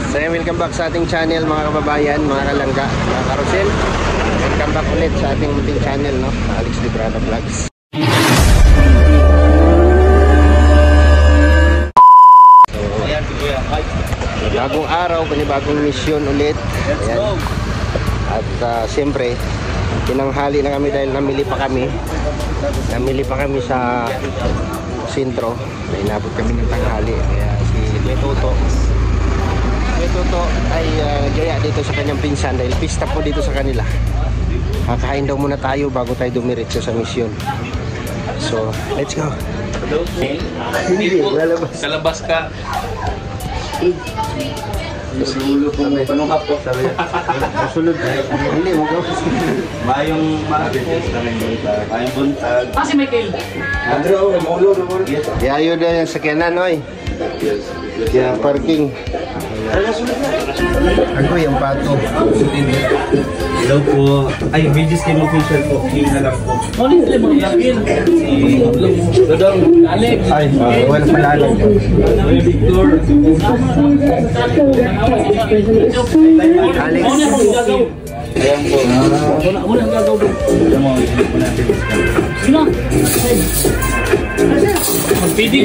So welcome back sa ating channel mga kababayan, mga kalangga, mga karusel. Welcome back ulit sa ating munting channel, no? Alex Librada Vlogs. So, bagong araw, panibagong misyon ulit. Ayan. At siyempre, tinanghali na kami dahil namili pa kami sa sentro. Inabot kami ng tanghali. Kaya si Toto ay gaya dito sa kanyang pinsan dahil pista po dito sa kanila. Kakain daw muna tayo bago tayo dumiretso sa misyon. So, let's go. Hindi, lalabas. Kalabas ka. Nasulo po may panungkap po, sabi niya. Nasulod. Hindi, wag ako. Mayong makabitis na rin buntag. Mayong buntag. Kasi may kail. Andro, maulo naman. Kaya yun na yung sakyanan, oy. Kaya parking. Ako yung pato. Hello po. Ay, Regis Kim official po. King na lang po. Morning, sila mga lakil. Dodong. Alex. Ay, wala pala alam. Victor. Alex. Ayan po. Wala ang gagawin. Alam mo, isip po natin. Sila. Magpidi.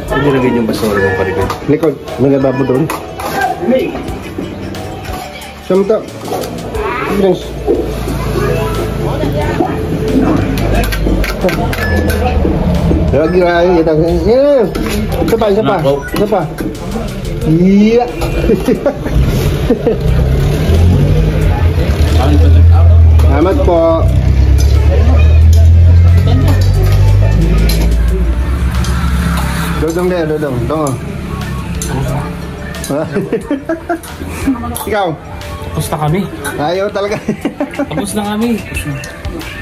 Hindi lagay yung basura ng paribay. Likod, may lababo doon. Samta. Drinks. Lagi lagi kita. Isa pa. Iya. Selamat po. Dodong deh, dodong. Ikaw? Tapos na kami. Ayaw talaga. Tapos na kami.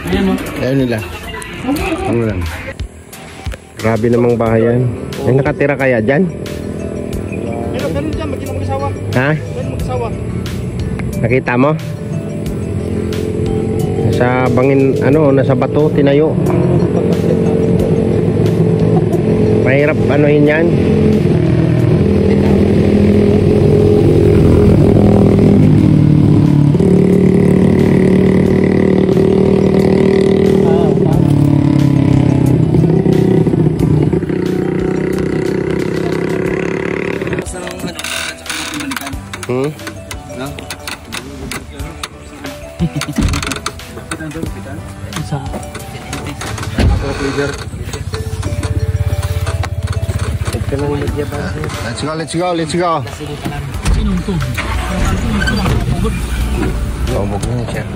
Ayan mo. Ayun nila. Ano lang. Grabe namang bahay yan. May nakatira kaya dyan? Ganun dyan, mag-asawa. Ha? Mag-asawa. Nakita mo? Nasa bangin, nasa bato, tinayo. Mahirap anuhin yan. No? Isa. Let's go, let's go, let's go. Sinong to? Lobog na siya.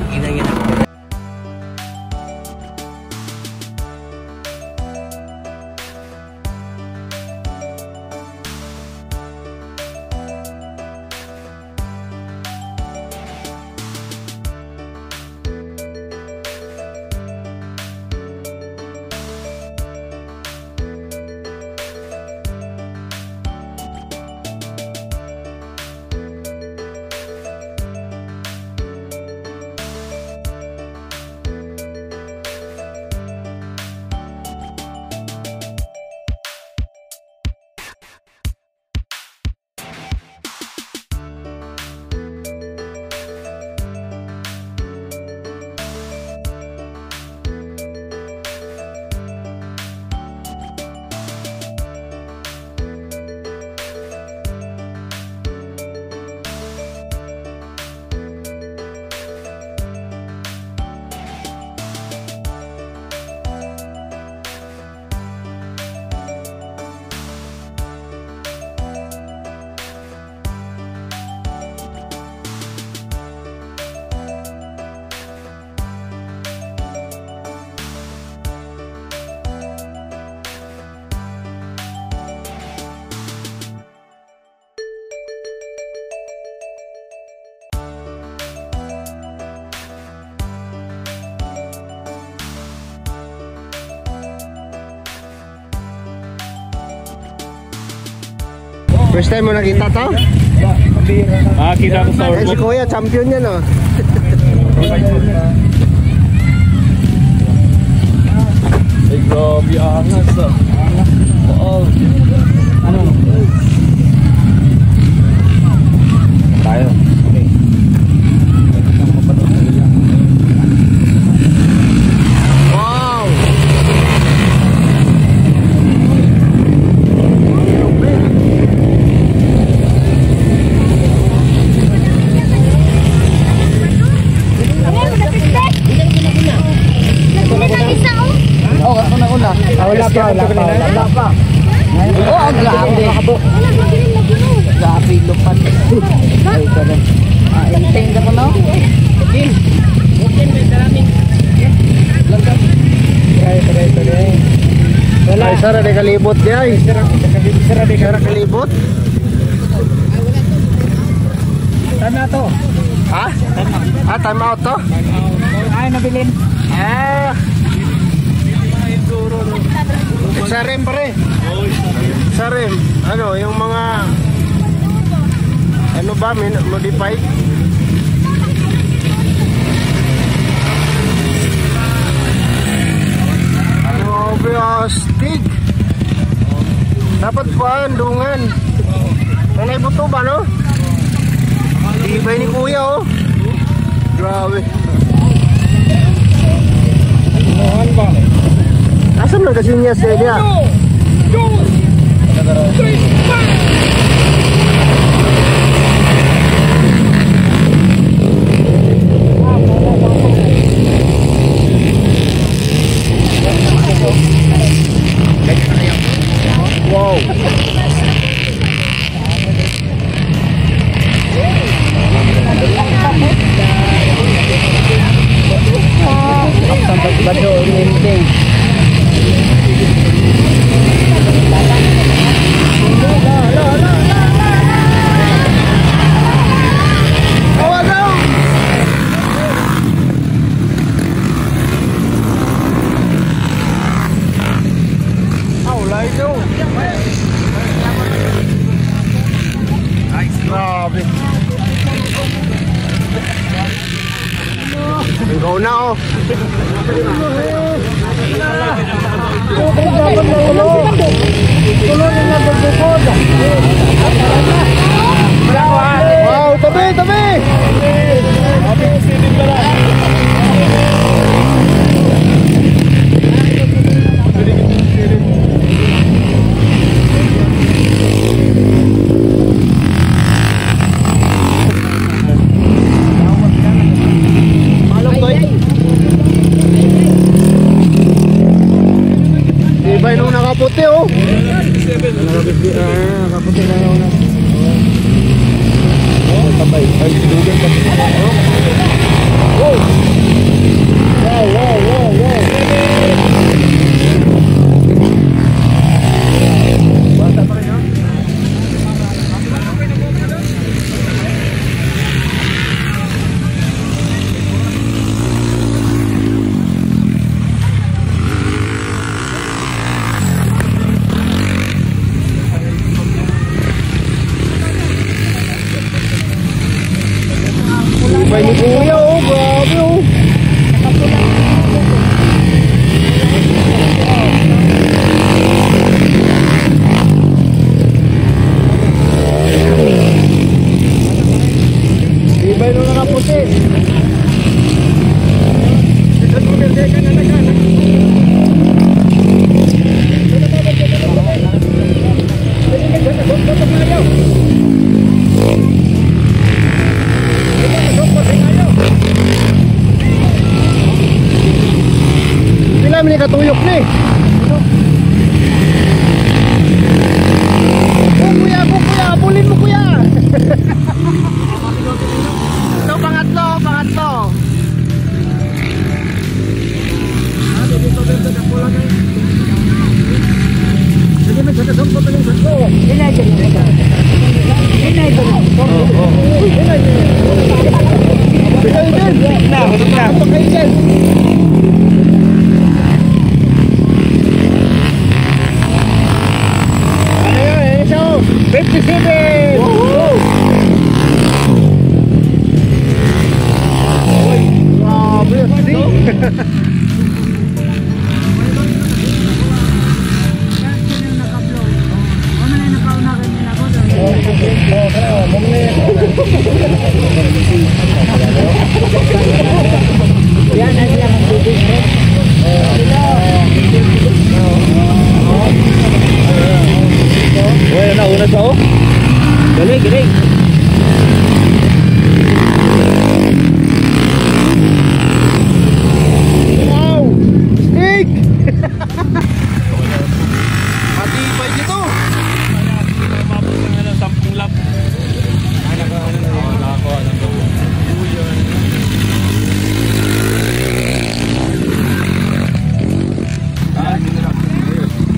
First time mo nakita to? Kita ko sa Ay, si Kuya, champion yan oh. Ay, grabe angas ah. Oo. Ano? Tayo. Okay. Wow! Wala pa. Oo, ang grabe. Grabe, lupat. Ay, tara. Intend ako na. Wala. Ay, sara de kalibot di ay. Sara kalibot. Time na to. Ha? Time out to? Ay, nabilin. Sa rim pare. Sa rim. Ano, yung mga ano ba, modified? Grabe, astig. Dapat pa, andungan. Nanay buto ba, no? Ibay ni Kuya, oh. Grabe. Mohan ba? Asam lang kasi niya sa niya. Wow. Sampai bado maintain. Grabe. Ikaw na oh. Wow, tabi, tabi. Ibay nung nakaputi oh. Kaputi na ako na. Tabay. Ay, dugan pa. Wow! Wow, wow, wow, wow! Basta pa rin, ha? May ni kuya, oh, grabe, oh. Ibay nung nakaputi. Sila may katuyok na eh. Kuya, abulin mo kuya. Ito, pangatlo. Galing. Wow! Stick! Matibay dito! Mabot ng 10 lap.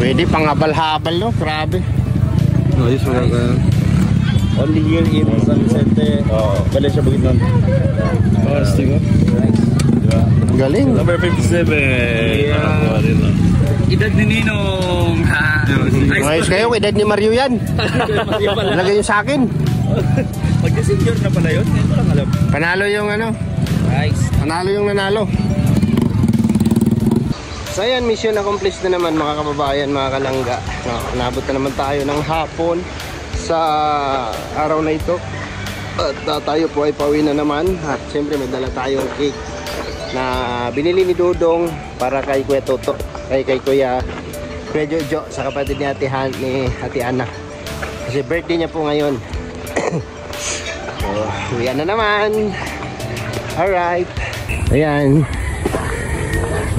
Pwede pang habal-habal, no? Grabe. Ayos mo lang. Only here in San Vicente, Valencia, Bukidnon. Stigo. Galing. Number 57. Edad ni Ninong. Ayos kayo, edad ni Mario yan. Lagay yun sa akin. Pag-senior na pala yun, hindi ko lang alam. Panalo yung ano. Nice. Panalo yung nanalo. So ayan, mission accomplished na naman mga kababayan, mga kalangga. No, nabot na naman tayo ng hapon sa araw na ito. At tayo po ay pauwi na naman. At siyempre may dala tayong cake na binili ni Dudong para kay Kuya Toto, kay Kuya Jojo sa kapatid ni Ate Ana. Kasi birthday niya po ngayon. So, uwian na naman. Alright. Ayan.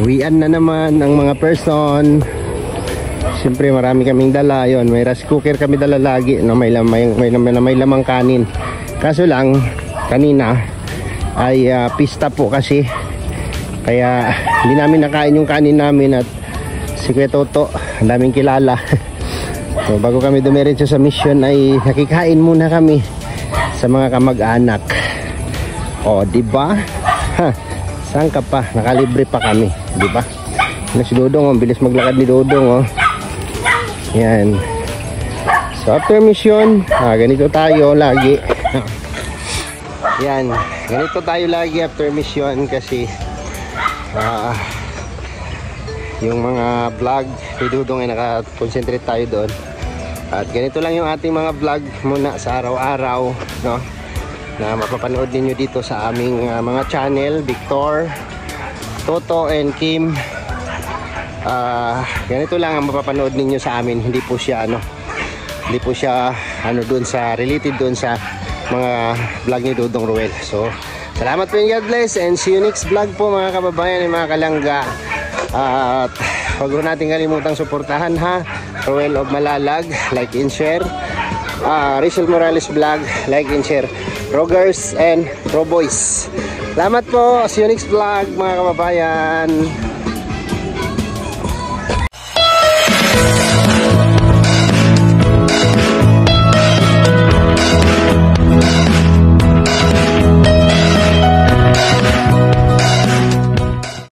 Uwian na naman ang mga person. Siyempre marami kaming dala. Yun, may rice cooker kami dala lagi na may lamang kanin. Kaso lang kanina ay pista po kasi, kaya hindi namin nakain yung kanin namin. At si Kuya Toto, ang daming kilala. So bago kami dumiretso sa mission ay nakikain muna kami sa mga kamag-anak. O diba? Saan ka pa? Nakalibre pa kami, diba? Si Dodong, ang bilis maglakad ni Dodong, oh. Yan. So after mission, ganito tayo lagi. Yan, ganito tayo lagi after mission kasi yung mga vlog ni Dudong ay nakakonsentrate tayo doon. At ganito lang yung ating mga vlog muna sa araw-araw, no? Na mapapanood ninyo dito sa aming mga channel, Victor, Toto, and Kim. Ganito lang ang mapapanood ninyo sa amin. Hindi po siya doon sa related doon sa mga vlog ni Dudong Ruel. So salamat po, God bless, and see you next vlog po mga kababayan, mga kalangga. At huwag natin kalimutang suportahan, ha, Roel of Malalag, like and share. Rizal Morales Vlog, like and share. Rogers and Roboys. Salamat po. See you next vlog mga kababayan.